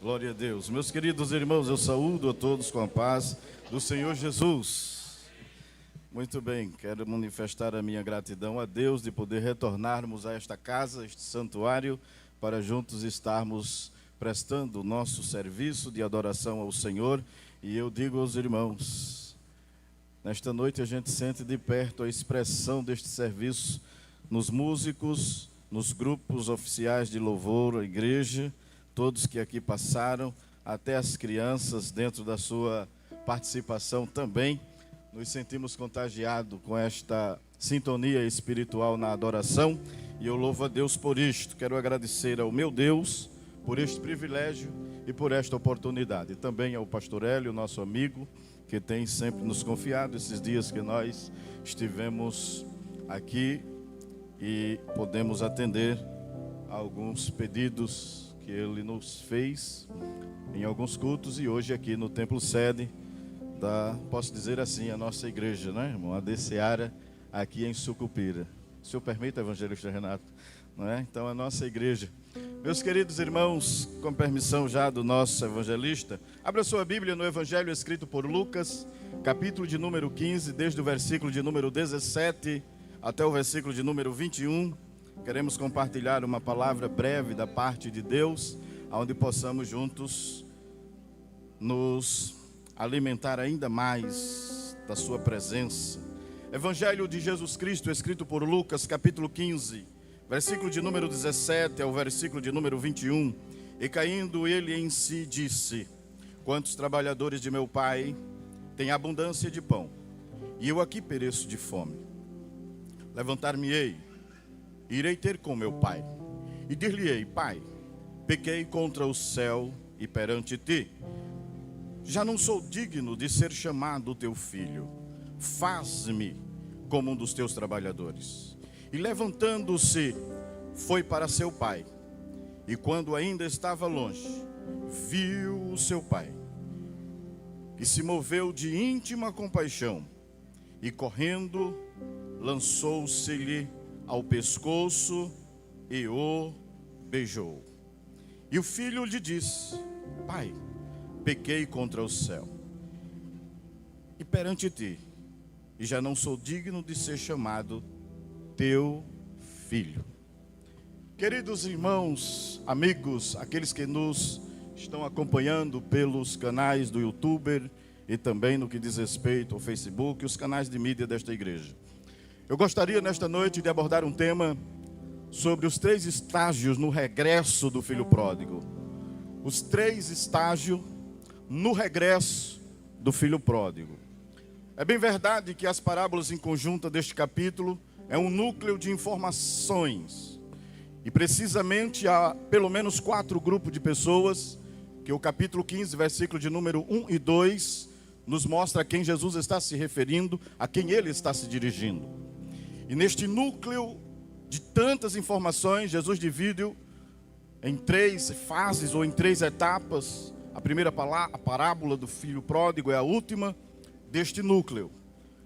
Glória a Deus. Meus queridos irmãos, eu saúdo a todos com a paz do Senhor Jesus. Muito bem, quero manifestar a minha gratidão a Deus de poder retornarmos a esta casa, este santuário, para juntos estarmos prestando o nosso serviço de adoração ao Senhor. E eu digo aos irmãos, nesta noite a gente sente de perto a expressão deste serviço nos músicos, nos grupos oficiais de louvor, a igreja, todos que aqui passaram, até as crianças dentro da sua participação também. Nos sentimos contagiados com esta sintonia espiritual na adoração e eu louvo a Deus por isto. Quero agradecer ao meu Deus por este privilégio e por esta oportunidade. E também ao pastor Hélio, nosso amigo, que tem sempre nos confiado esses dias que nós estivemos aqui e podemos atender a alguns pedidos que ele nos fez em alguns cultos e hoje aqui no templo sede da, posso dizer assim, a nossa igreja, né, irmão? A DCeara aqui em Sucupira. O senhor permite, evangelista Renato? Não é? Então, a nossa igreja. Meus queridos irmãos, com permissão já do nosso evangelista, abra sua Bíblia no Evangelho escrito por Lucas, capítulo de número 15, desde o versículo de número 17 até o versículo de número 21. Queremos compartilhar uma palavra breve da parte de Deus, onde possamos juntos nos alimentar ainda mais da sua presença. Evangelho de Jesus Cristo, escrito por Lucas, capítulo 15, versículo de número 17 ao versículo de número 21. E caindo ele em si, disse: quantos trabalhadores de meu pai têm abundância de pão, e eu aqui pereço de fome. Levantar-me-ei, irei ter com meu pai, e dir-lhe-ei: pai, pequei contra o céu e perante ti. Já não sou digno de ser chamado teu filho. Faz-me como um dos teus trabalhadores. E levantando-se, foi para seu pai. E quando ainda estava longe, viu o seu pai, e se moveu de íntima compaixão, e correndo, lançou-se-lhe ao pescoço e o beijou. E o filho lhe disse: pai, pequei contra o céu e perante ti, e já não sou digno de ser chamado teu filho. Queridos irmãos, amigos, aqueles que nos estão acompanhando pelos canais do YouTube e também no que diz respeito ao Facebook e os canais de mídia desta igreja, eu gostaria nesta noite de abordar um tema sobre os 3 estágios no regresso do filho pródigo. Os 3 estágios no regresso do filho pródigo. É bem verdade que as parábolas em conjunto deste capítulo é um núcleo de informações. E precisamente há pelo menos 4 grupos de pessoas que o capítulo 15, versículo de número 1 e 2 nos mostra a quem Jesus está se referindo, a quem ele está se dirigindo. E neste núcleo de tantas informações, Jesus divide em 3 fases ou em 3 etapas. A primeira a parábola do filho pródigo é a última deste núcleo.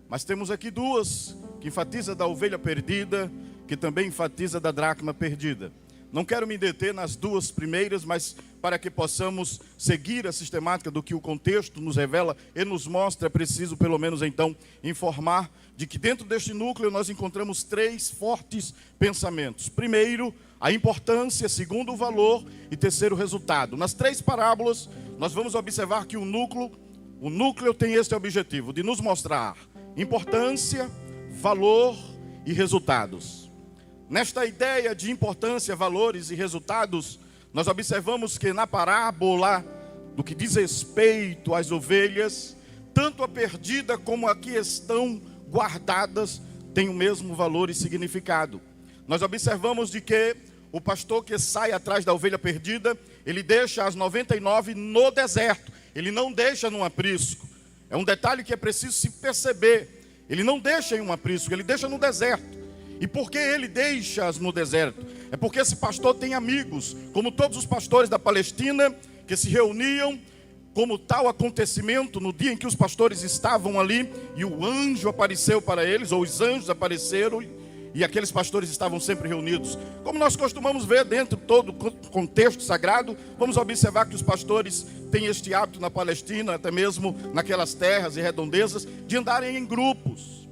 Mas temos aqui 2 que enfatiza da ovelha perdida, que também enfatiza da dracma perdida. Não quero me deter nas 2 primeiras, mas para que possamos seguir a sistemática do que o contexto nos revela e nos mostra, é preciso pelo menos então informar de que dentro deste núcleo nós encontramos 3 fortes pensamentos. Primeiro, a importância, segundo, o valor e terceiro, o resultado. Nas 3 parábolas nós vamos observar que o núcleo tem este objetivo de nos mostrar importância, valor e resultados. Nesta ideia de importância, valores e resultados, nós observamos que na parábola do que diz respeito às ovelhas, tanto a perdida como a que estão guardadas têm o mesmo valor e significado. Nós observamos de que o pastor que sai atrás da ovelha perdida, ele deixa as 99 no deserto, ele não deixa num aprisco. É um detalhe que é preciso se perceber. Ele não deixa em um aprisco, ele deixa no deserto. E por que ele deixa-as no deserto? É porque esse pastor tem amigos, como todos os pastores da Palestina, que se reuniam como tal acontecimento no dia em que os pastores estavam ali, e o anjo apareceu para eles, ou os anjos apareceram, e aqueles pastores estavam sempre reunidos. Como nós costumamos ver dentro de todo o contexto sagrado, vamos observar que os pastores têm este hábito na Palestina, até mesmo naquelas terras e redondezas, de andarem em grupos.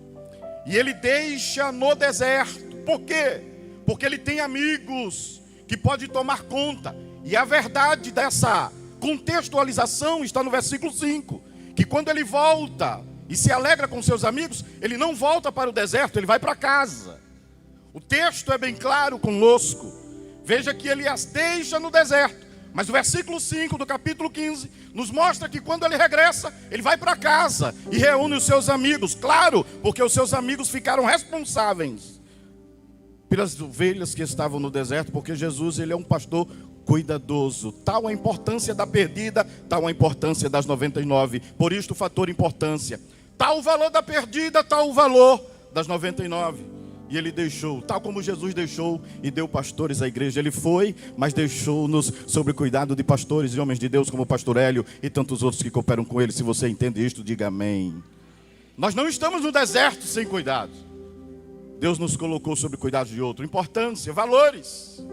E ele deixa no deserto. Por quê? Porque ele tem amigos que podem tomar conta. E a verdade dessa contextualização está no versículo 5, que quando ele volta e se alegra com seus amigos, ele não volta para o deserto, ele vai para casa. O texto é bem claro conosco. Veja que ele as deixa no deserto. Mas o versículo 5 do capítulo 15 nos mostra que quando ele regressa, ele vai para casa e reúne os seus amigos. Claro, porque os seus amigos ficaram responsáveis pelas ovelhas que estavam no deserto, porque Jesus, ele é um pastor cuidadoso. Tal a importância da perdida, tal a importância das 99. Por isto o fator importância. Tal o valor da perdida, tal o valor das 99. E ele deixou, tal como Jesus deixou e deu pastores à igreja. Ele foi, mas deixou-nos sob cuidado de pastores e homens de Deus como o pastor Hélio e tantos outros que cooperam com ele. Se você entende isto, diga amém. Nós não estamos no deserto sem cuidado. Deus nos colocou sob cuidado de outro. Importância, valores.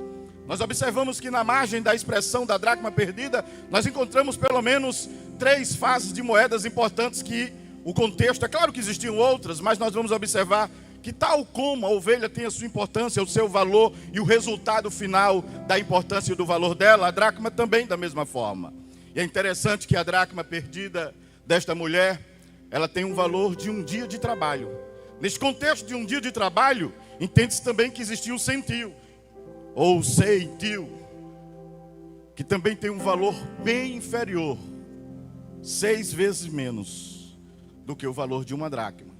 Nós observamos que na margem da expressão da dracma perdida, nós encontramos pelo menos 3 faces de moedas importantes que o contexto, é claro que existiam outras, mas nós vamos observar que tal como a ovelha tem a sua importância, o seu valor e o resultado final da importância e do valor dela, a dracma também da mesma forma. E é interessante que a dracma perdida desta mulher, ela tem um valor de um dia de trabalho. Nesse contexto de um dia de trabalho, entende-se também que existia o centil, ou ceitil, que também tem um valor bem inferior, 6 vezes menos do que o valor de uma dracma.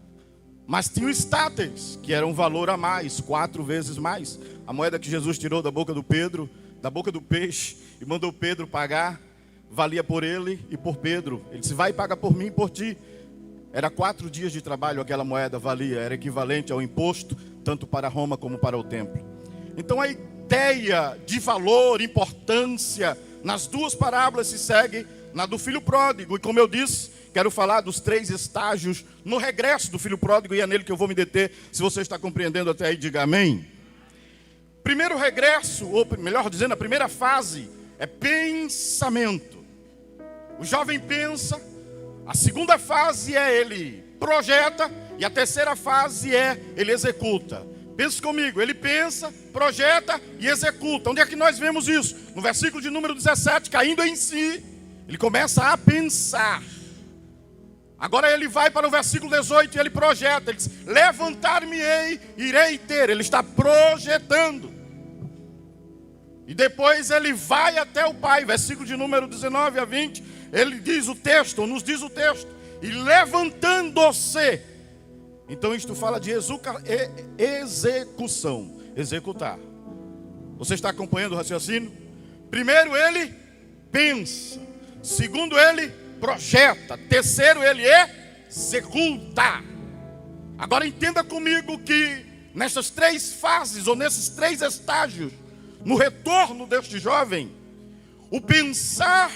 Mas tinha o estáteis, que era um valor a mais, 4 vezes mais. A moeda que Jesus tirou da boca do Pedro, da boca do peixe, e mandou Pedro pagar, valia por ele e por Pedro. Ele disse, vai e paga por mim e por ti. Era 4 dias de trabalho aquela moeda valia, era equivalente ao imposto, tanto para Roma como para o templo. Então a ideia de valor, importância, nas 2 parábolas se segue na do filho pródigo. E como eu disse, quero falar dos 3 estágios no regresso do filho pródigo, e é nele que eu vou me deter. Se você está compreendendo até aí, diga amém. Primeiro regresso, ou melhor dizendo, a primeira fase é pensamento. O jovem pensa, a segunda fase é ele projeta, e a terceira fase é ele executa. Pense comigo, ele pensa, projeta e executa. Onde é que nós vemos isso? No versículo de número 17, caindo em si, ele começa a pensar. Agora ele vai para o versículo 18 e ele projeta. Ele diz, levantar-me-ei, irei ter. Ele está projetando. E depois ele vai até o Pai. Versículo de número 19 a 20. Ele diz o texto, nos diz o texto. E levantando-se. Então isto fala de execução. Executar. Você está acompanhando o raciocínio? Primeiro ele pensa. Segundo ele projeta. Terceiro ele executa. Agora entenda comigo que nessas 3 fases, ou nesses 3 estágios, no retorno deste jovem, o pensar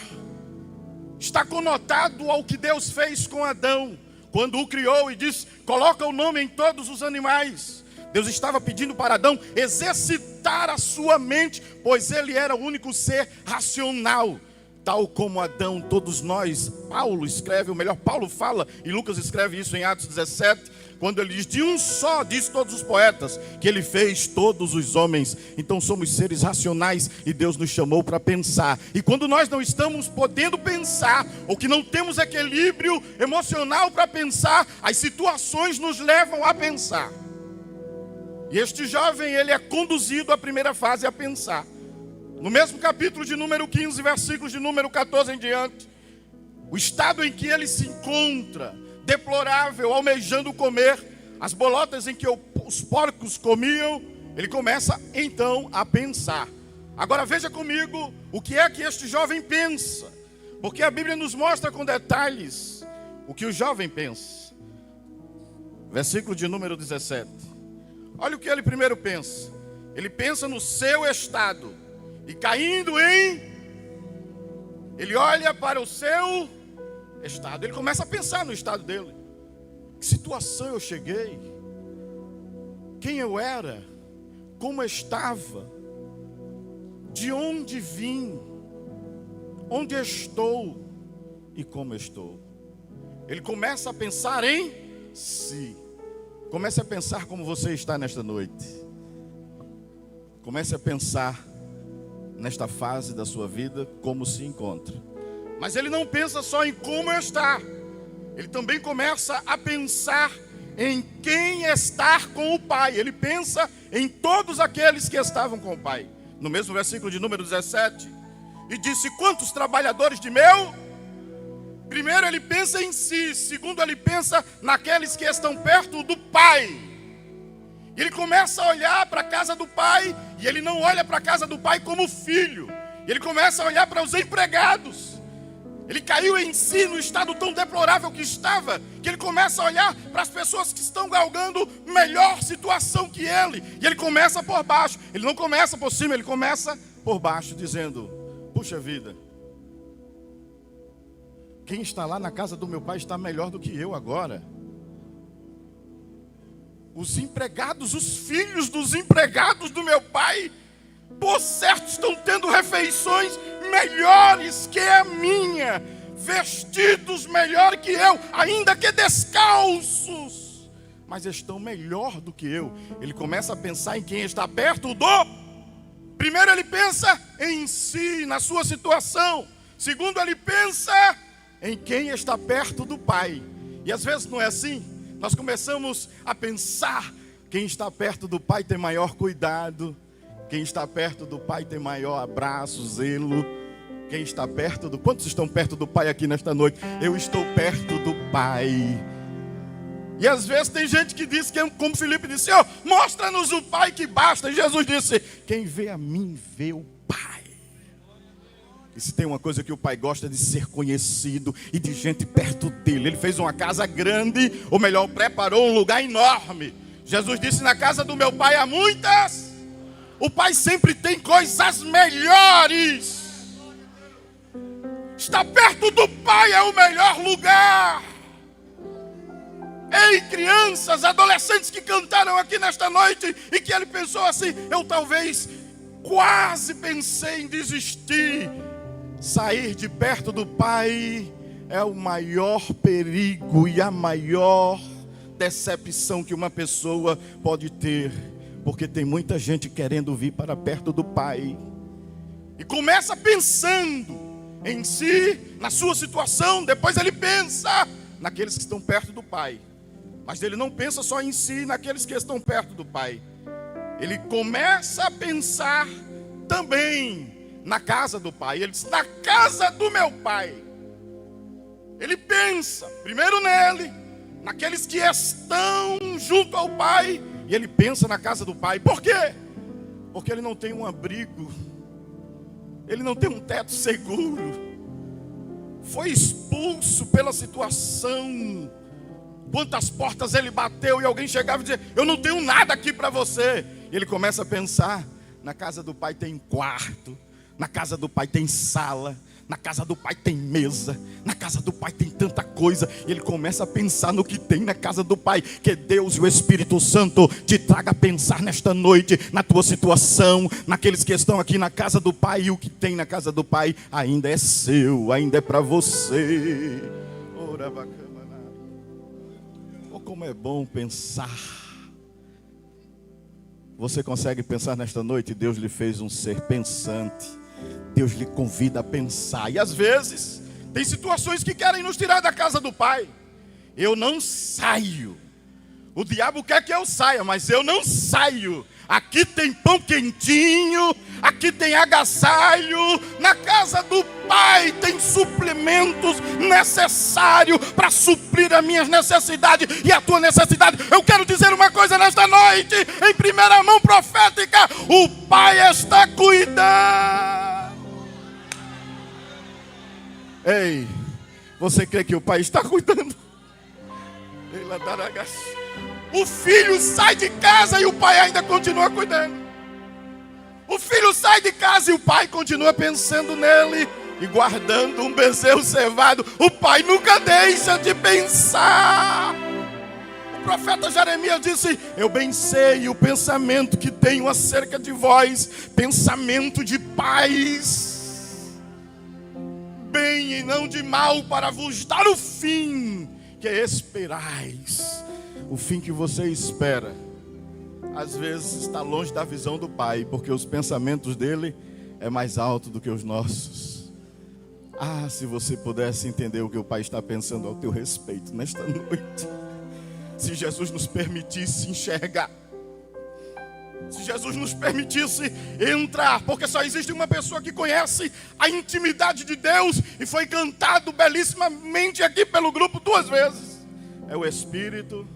está conotado ao que Deus fez com Adão, quando o criou e disse, coloca o nome em todos os animais. Deus estava pedindo para Adão exercitar a sua mente, pois ele era o único ser racional. Tal como Adão, todos nós, Paulo escreve, ou melhor, Paulo fala, e Lucas escreve isso em Atos 17, quando ele diz, de um só, diz todos os poetas, que ele fez todos os homens. Então somos seres racionais e Deus nos chamou para pensar. E quando nós não estamos podendo pensar, ou que não temos equilíbrio emocional para pensar, as situações nos levam a pensar. E este jovem, ele é conduzido à primeira fase a pensar. No mesmo capítulo de número 15, versículos de número 14 em diante, o estado em que ele se encontra, deplorável, almejando comer as bolotas em que os porcos comiam, ele começa então a pensar. Agora veja comigo o que é que este jovem pensa, porque a Bíblia nos mostra com detalhes o que o jovem pensa. Versículo de número 17. Olha o que ele primeiro pensa. Ele pensa no seu estado. E caindo ele olha para o seu estado. Ele começa a pensar no estado dele. Que situação eu cheguei? quem eu era, como eu estava, de onde vim, onde estou e como estou. Ele começa a pensar em si. Comece a pensar como você está nesta noite. Comece a pensar nesta fase da sua vida como se encontra. Mas ele não pensa só em como está. Ele também começa a pensar em quem está com o Pai. Ele pensa em todos aqueles que estavam com o Pai. No mesmo versículo de número 17. E disse: quantos trabalhadores de meu? Primeiro ele pensa em si. Segundo ele pensa naqueles que estão perto do Pai. Ele começa a olhar para a casa do Pai. E ele não olha para a casa do Pai como filho. Ele começa a olhar para os empregados. Ele caiu em si no estado tão deplorável que estava, que ele começa a olhar para as pessoas que estão galgando melhor situação que ele. E ele começa por baixo. Ele não começa por cima, ele começa por baixo, dizendo: puxa vida, quem está lá na casa do meu pai está melhor do que eu agora. Os empregados, os filhos dos empregados do meu pai, por certo, estão tendo refeições melhores que a minha, vestidos melhor que eu, ainda que descalços, mas estão melhor do que eu. Ele começa a pensar em quem está perto do... Primeiro ele pensa em si, na sua situação. Segundo ele pensa em quem está perto do Pai. E às vezes não é assim. Nós começamos a pensar: quem está perto do Pai tem maior cuidado. Quem está perto do Pai tem maior abraço, zelo. Quem está perto do... Quantos estão perto do Pai aqui nesta noite? Eu estou perto do Pai. E às vezes tem gente que diz, como Filipe disse: oh, mostra-nos o Pai que basta. E Jesus disse: quem vê a mim, vê o Pai. E se tem uma coisa que o Pai gosta, de ser conhecido e de gente perto dele. Ele fez uma casa grande, ou melhor, preparou um lugar enorme. Jesus disse: na casa do meu Pai há muitas... O Pai sempre tem coisas melhores. Estar perto do Pai é o melhor lugar. Ei, crianças, adolescentes que cantaram aqui nesta noite, e que ele pensou assim: eu talvez quase pensei em desistir. Sair de perto do Pai é o maior perigo e a maior decepção que uma pessoa pode ter. Porque tem muita gente querendo vir para perto do Pai. E começa pensando em si, na sua situação. Depois ele pensa naqueles que estão perto do Pai. Mas ele não pensa só em si, naqueles que estão perto do Pai. Ele começa a pensar também na casa do Pai. Ele diz: na casa do meu Pai. Ele pensa primeiro nele, naqueles que estão junto ao Pai. E ele pensa na casa do Pai. Por quê? Porque ele não tem um abrigo. Ele não tem um teto seguro. Foi expulso pela situação. Quantas portas ele bateu e alguém chegava e dizia: eu não tenho nada aqui para você. E ele começa a pensar: na casa do Pai tem quarto. Na casa do Pai tem sala. Na casa do Pai tem mesa. Na casa do Pai tem tanta coisa. E ele começa a pensar no que tem na casa do Pai. Que Deus e o Espírito Santo te traga a pensar nesta noite, na tua situação, naqueles que estão aqui na casa do Pai. E o que tem na casa do Pai ainda é seu, ainda é para você. Oh, como é bom pensar. Você consegue pensar nesta noite? Deus lhe fez um ser pensante. Deus lhe convida a pensar. E às vezes tem situações que querem nos tirar da casa do Pai. Eu não saio. O diabo quer que eu saia, mas eu não saio. Aqui tem pão quentinho, aqui tem agasalho. Na casa do Pai tem suplementos necessários para suprir as minhas necessidades e a tua necessidade. Eu quero dizer uma coisa nesta noite, em primeira mão profética: o Pai está cuidando. Ei, você crê que o Pai está cuidando? O filho sai de casa e o pai ainda continua cuidando. O filho sai de casa e o pai continua pensando nele e guardando um bezerro cevado. O pai nunca deixa de pensar. O profeta Jeremias disse: eu bem sei o pensamento que tenho acerca de vós, pensamento de paz, bem e não de mal, para vos dar o fim que esperais. O fim que você espera, às vezes está longe da visão do Pai, porque os pensamentos dele é mais alto do que os nossos. Ah, se você pudesse entender o que o Pai está pensando ao teu respeito nesta noite. Se Jesus nos permitisse enxergar, se Jesus nos permitisse entrar, porque só existe uma pessoa que conhece a intimidade de Deus, e foi cantado belíssimamente aqui pelo grupo 2 vezes. É o Espírito.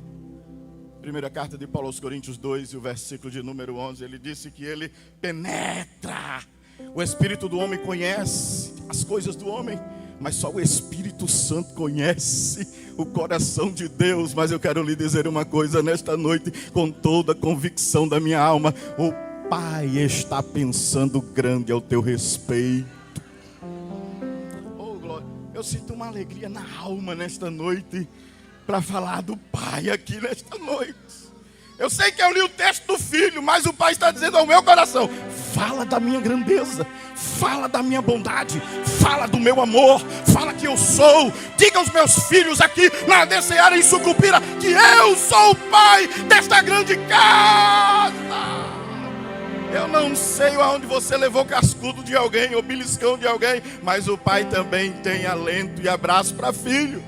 Primeira carta de Paulo aos Coríntios 2, e o versículo de número 11, ele disse que ele penetra. O Espírito do homem conhece as coisas do homem, mas só o Espírito Santo conhece o coração de Deus. Mas eu quero lhe dizer uma coisa nesta noite, com toda a convicção da minha alma: o Pai está pensando grande ao teu respeito. Oh, glória! Eu sinto uma alegria na alma nesta noite, para falar do Pai aqui nesta noite. Eu sei que eu li o texto do Filho, mas o Pai está dizendo ao meu coração: fala da minha grandeza, fala da minha bondade, fala do meu amor, fala que eu sou. Diga aos meus filhos aqui na Desceara em Sucupira que eu sou o Pai desta grande casa. Eu não sei aonde você levou cascudo de alguém ou beliscão de alguém, mas o Pai também tem alento e abraço para filho.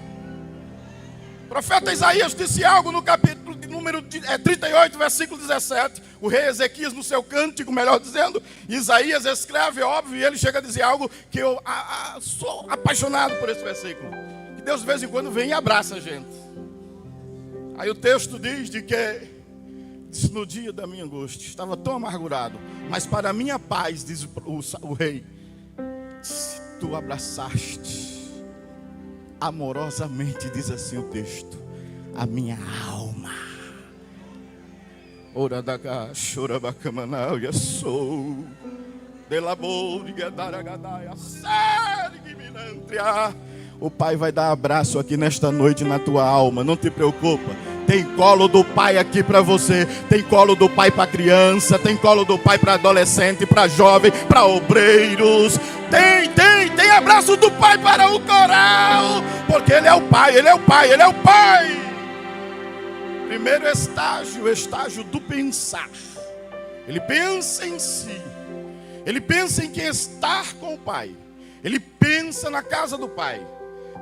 O profeta Isaías disse algo no capítulo de número 38, versículo 17. O rei Ezequias, no seu cântico, melhor dizendo, Isaías escreve, óbvio, e ele chega a dizer algo que eu sou apaixonado por esse versículo. Que Deus de vez em quando vem e abraça a gente. Aí o texto diz de que no dia da minha angústia estava tão amargurado, mas para a minha paz, diz o rei, se tu abraçaste amorosamente, diz assim o texto, a minha alma. Ora da chora bacamanal e sou de labor e gadaragadaya série milantria. O Pai vai dar abraço aqui nesta noite na tua alma, não te preocupa. Tem colo do Pai aqui para você, tem colo do Pai para criança, tem colo do Pai para adolescente, para jovem, para obreiros. Tem abraço do Pai para o coral, porque Ele é o Pai, Ele é o Pai, Ele é o Pai. Primeiro estágio, o estágio do pensar. Ele pensa em si, ele pensa em quem está com o Pai, ele pensa na casa do Pai,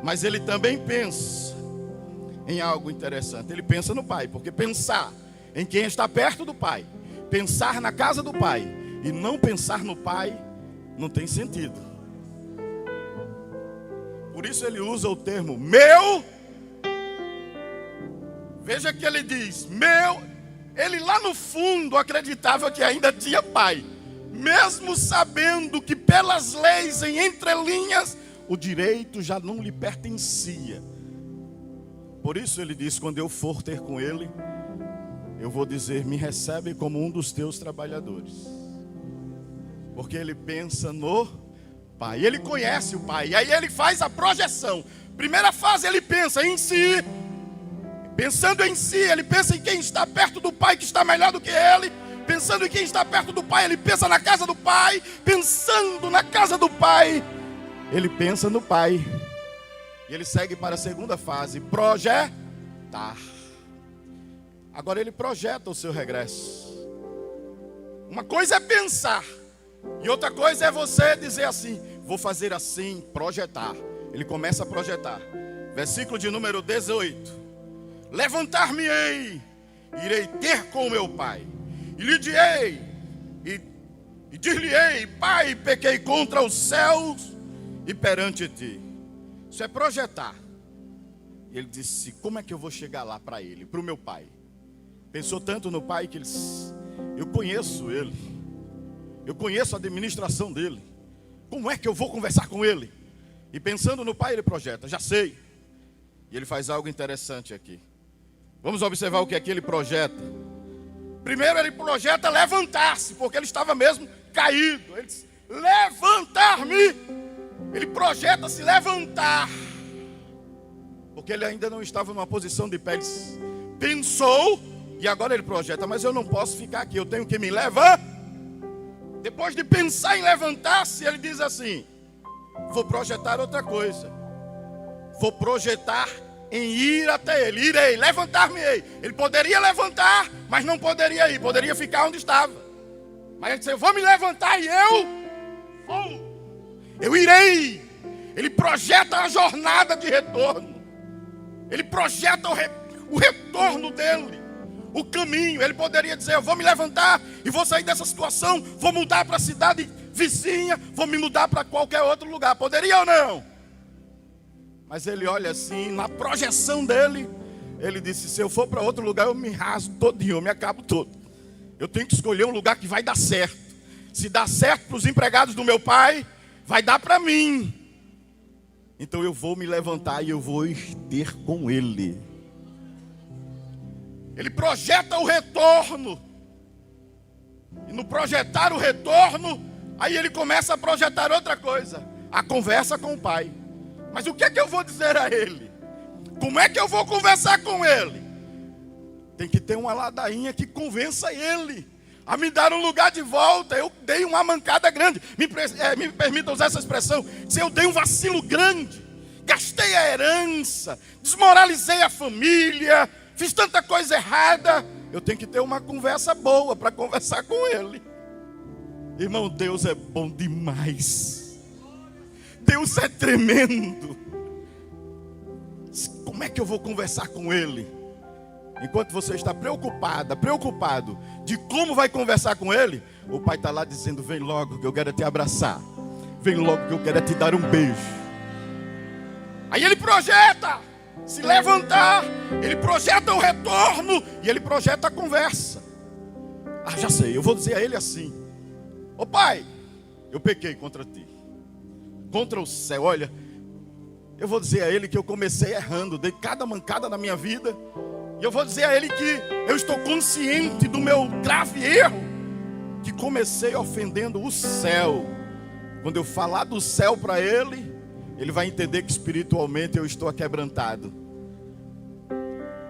mas ele também pensa em algo interessante. Ele pensa no Pai, porque pensar em quem está perto do Pai, pensar na casa do Pai e não pensar no Pai, não tem sentido. Por isso ele usa o termo meu. Veja que ele diz meu. Ele lá no fundo acreditava que ainda tinha pai, mesmo sabendo que pelas leis em entrelinhas o direito já não lhe pertencia. Por isso ele diz: quando eu for ter com ele, eu vou dizer, me recebe como um dos teus trabalhadores. Porque ele pensa no Pai, ele conhece o Pai, e aí ele faz a projeção. Primeira fase, ele pensa em si. Pensando em si, ele pensa em quem está perto do Pai, que está melhor do que ele. Pensando em quem está perto do Pai, ele pensa na casa do Pai. Pensando na casa do Pai, ele pensa no Pai. E ele segue para a segunda fase, projetar. Agora ele projeta o seu regresso. Uma coisa é pensar, e outra coisa é você dizer assim, vou fazer assim, projetar. Ele começa a projetar. Versículo de número 18. Levantar-me-ei, irei ter com meu pai, e lhe direi, e dir-lhe-ei, Pai, pequei contra os céus e perante ti. Isso é projetar. E ele disse, como é que eu vou chegar lá para ele, para o meu pai? Pensou tanto no pai que ele disse, eu conheço ele, eu conheço a administração dele, como é que eu vou conversar com ele? E pensando no pai, ele projeta, já sei. E ele faz algo interessante aqui. Vamos observar o que aqui ele projeta. Primeiro ele projeta levantar-se, porque ele estava mesmo caído. Ele diz, levantar-me. Ele projeta se levantar, porque ele ainda não estava numa posição de pé. Ele diz, pensou, e agora ele projeta, mas eu não posso ficar aqui, eu tenho que me levantar. Depois de pensar em levantar-se, ele diz assim: vou projetar outra coisa. Vou projetar em ir até ele. Irei, levantar-me-ei. Ele poderia levantar, mas não poderia ir, poderia ficar onde estava. Mas ele disse: eu vou me levantar e eu vou. Eu irei. Ele projeta a jornada de retorno. Ele projeta o retorno dele, o caminho. Ele poderia dizer: eu vou me levantar e vou sair dessa situação, vou mudar para a cidade vizinha, vou me mudar para qualquer outro lugar. Poderia ou não? Mas ele olha assim, na projeção dele, ele disse: se eu for para outro lugar, eu me rasgo todinho, eu me acabo todo. Eu tenho que escolher um lugar que vai dar certo. Se dá certo para os empregados do meu pai, vai dar para mim. Então eu vou me levantar e eu vou ter com ele. Ele projeta o retorno. E no projetar o retorno, aí ele começa a projetar outra coisa: a conversa com o pai. Mas o que é que eu vou dizer a ele? Como é que eu vou conversar com ele? Tem que ter uma ladainha que convença ele a me dar um lugar de volta. Eu dei uma mancada grande. Me permita usar essa expressão. Se eu dei um vacilo grande, gastei a herança, desmoralizei a família, fiz tanta coisa errada, eu tenho que ter uma conversa boa para conversar com ele. Irmão, Deus é bom demais. Deus é tremendo. Como é que eu vou conversar com ele? Enquanto você está preocupado de como vai conversar com ele, o pai está lá dizendo: vem logo que eu quero te abraçar. Vem logo que eu quero te dar um beijo. Aí ele projeta se levantar, ele projeta o retorno e ele projeta a conversa. Ah, já sei, eu vou dizer a ele assim: ô pai, eu pequei contra ti, contra o céu. Olha, eu vou dizer a ele que eu comecei errando, dei cada mancada na minha vida. E eu vou dizer a ele que eu estou consciente do meu grave erro, que comecei ofendendo o céu. Quando eu falar do céu para ele, ele vai entender que espiritualmente eu estou aquebrantado.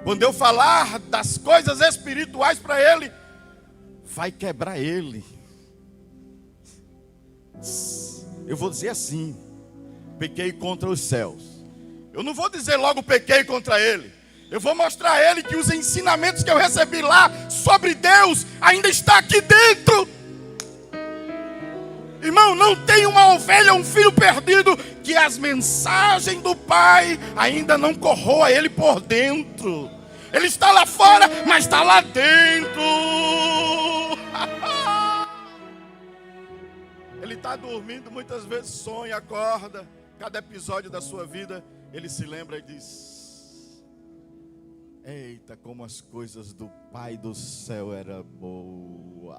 Quando eu falar das coisas espirituais para ele, vai quebrar ele. Eu vou dizer assim: pequei contra os céus. Eu não vou dizer logo pequei contra ele. Eu vou mostrar a ele que os ensinamentos que eu recebi lá sobre Deus ainda está aqui dentro. Irmão, não tem uma ovelha, um filho perdido, que as mensagens do Pai ainda não corroa ele por dentro. Ele está lá fora, mas está lá dentro. Ele está dormindo, muitas vezes sonha, acorda. Cada episódio da sua vida, ele se lembra e diz: eita, como as coisas do Pai do céu eram boas.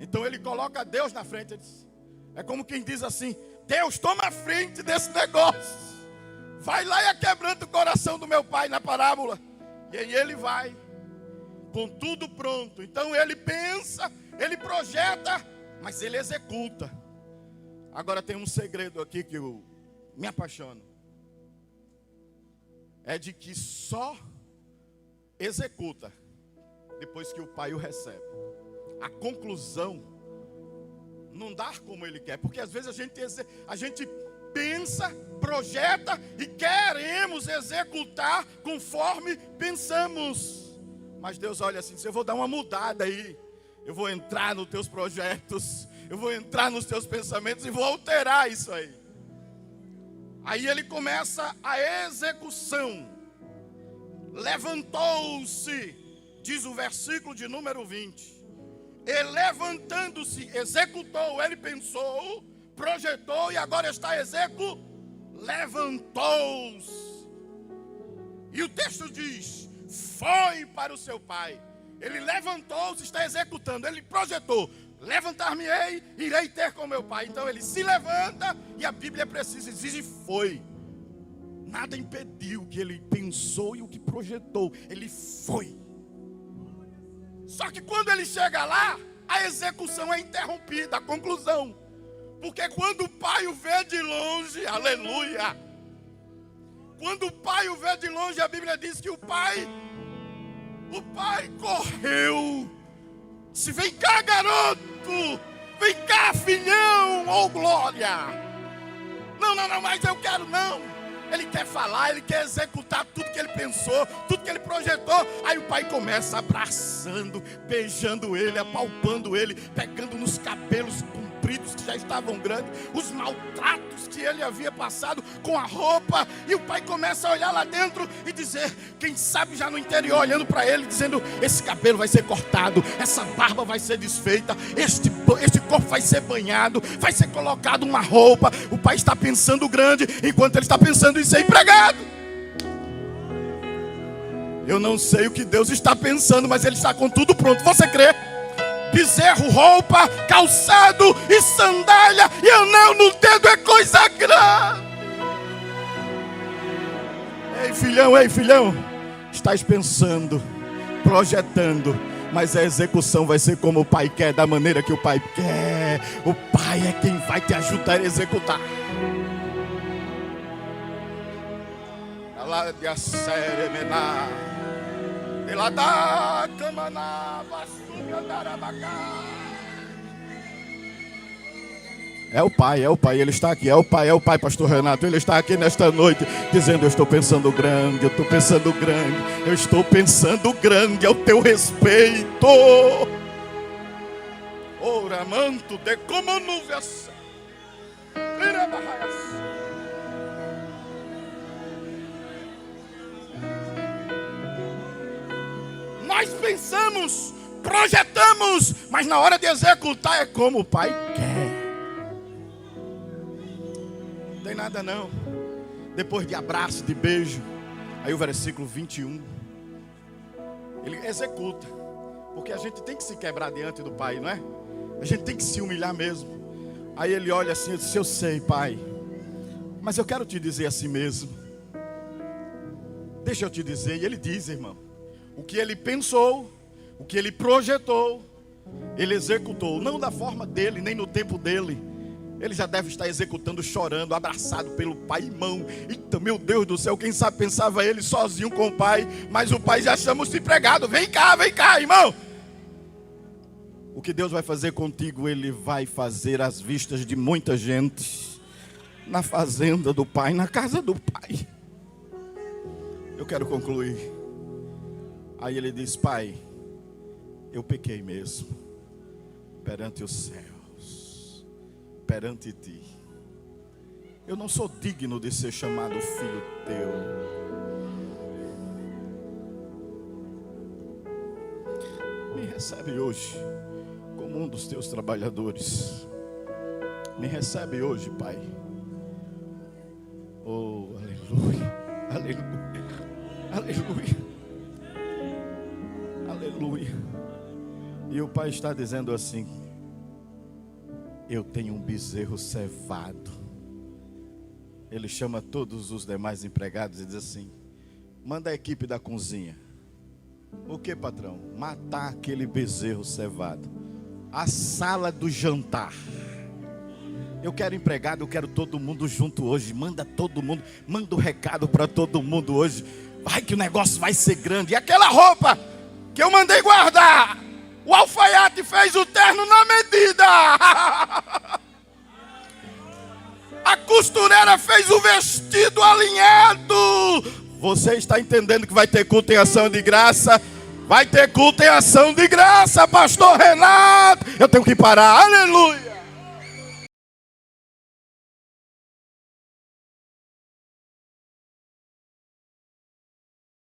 Então ele coloca Deus na frente. É como quem diz assim: Deus, toma a frente desse negócio. Vai lá e aquebranta o coração do meu pai na parábola. E aí ele vai, com tudo pronto. Então ele pensa, ele projeta, mas ele executa. Agora tem um segredo aqui que eu me apaixono. É de que só executa depois que o pai o recebe. A conclusão não dá como ele quer, porque às vezes a gente pensa, projeta e queremos executar conforme pensamos. Mas Deus olha assim: eu vou dar uma mudada aí, eu vou entrar nos teus projetos, eu vou entrar nos teus pensamentos e vou alterar isso aí. Aí ele começa a execução. Levantou-se, diz o versículo de número 20. E levantando-se, executou, ele pensou, projetou e agora está levantou-se. E o texto diz: foi para o seu pai. Ele levantou-se, está executando, ele projetou: levantar-me-ei, irei ter com meu pai. Então ele se levanta e a Bíblia precisa dizer: foi. Nada impediu o que ele pensou e o que projetou. Ele foi. Só que quando ele chega lá, a execução é interrompida, a conclusão. Porque quando o pai o vê de longe, aleluia, Quando o pai o vê de longe, a Bíblia diz que o pai correu. Disse: vem cá, garoto, vem cá, filhão, oh glória. Não, mas eu quero não. Ele quer falar, ele quer executar tudo que ele pensou, tudo que ele projetou. Aí o pai começa abraçando, beijando ele, apalpando ele, pegando nos cabelos compridos que já estavam grandes, os maltratos que ele havia passado com a roupa. E o pai começa a olhar lá dentro e dizer, quem sabe já no interior, olhando para ele, dizendo: esse cabelo vai ser cortado, essa barba vai ser desfeita, este corpo vai ser banhado, vai ser colocado uma roupa. O pai está pensando grande, enquanto ele está pensando em ser empregado. Eu não sei o que Deus está pensando, mas ele está com tudo pronto. Você crê? Bezerro, roupa, calçado e sandália e anel no dedo é coisa grande. Ei filhão, estás pensando, projetando, mas a execução vai ser como o pai quer, da maneira que o pai quer. O pai é quem vai te ajudar a executar. É o pai, ele está aqui, é o pai, pastor Renato, ele está aqui nesta noite, dizendo: eu estou pensando grande, eu estou pensando grande ao teu respeito. Ora manto de como nuvens. Nós pensamos, projetamos, mas na hora de executar é como o pai quer. Não tem nada não. Depois de abraço, de beijo, aí o versículo 21, ele executa. Porque a gente tem que se quebrar diante do pai, não é? A gente tem que se humilhar mesmo. Aí ele olha assim e diz: eu sei, pai, mas eu quero te dizer assim mesmo. Deixa eu te dizer. E ele diz, irmão, o que ele pensou, o que ele projetou, ele executou. Não da forma dele, nem no tempo dele. Ele já deve estar executando, chorando, abraçado pelo pai, irmão. Eita, meu Deus do céu, quem sabe pensava ele sozinho com o pai, mas o pai já chama os empregados: vem cá, irmão. O que Deus vai fazer contigo, ele vai fazer às vistas de muita gente, na fazenda do pai, na casa do pai. Eu quero concluir. Aí ele diz: pai, eu pequei mesmo perante os céus, perante ti. Eu não sou digno de ser chamado filho teu. Me recebe hoje como um dos teus trabalhadores. Me recebe hoje, pai. Oh, aleluia, aleluia, aleluia. Aleluia. E o pai está dizendo assim: eu tenho um bezerro cevado. Ele chama todos os demais empregados e diz assim: manda a equipe da cozinha. O que, patrão? Matar aquele bezerro cevado. A sala do jantar. Eu quero empregado, eu quero todo mundo junto hoje. Manda todo mundo, manda o recado para todo mundo hoje. Vai que o negócio vai ser grande. E aquela roupa que eu mandei guardar, o alfaiate fez o terno na medida. A costureira fez o vestido alinhado. Você está entendendo que vai ter culto em ação de graça? Vai ter culto em ação de graça, pastor Renato. Eu tenho que parar, aleluia.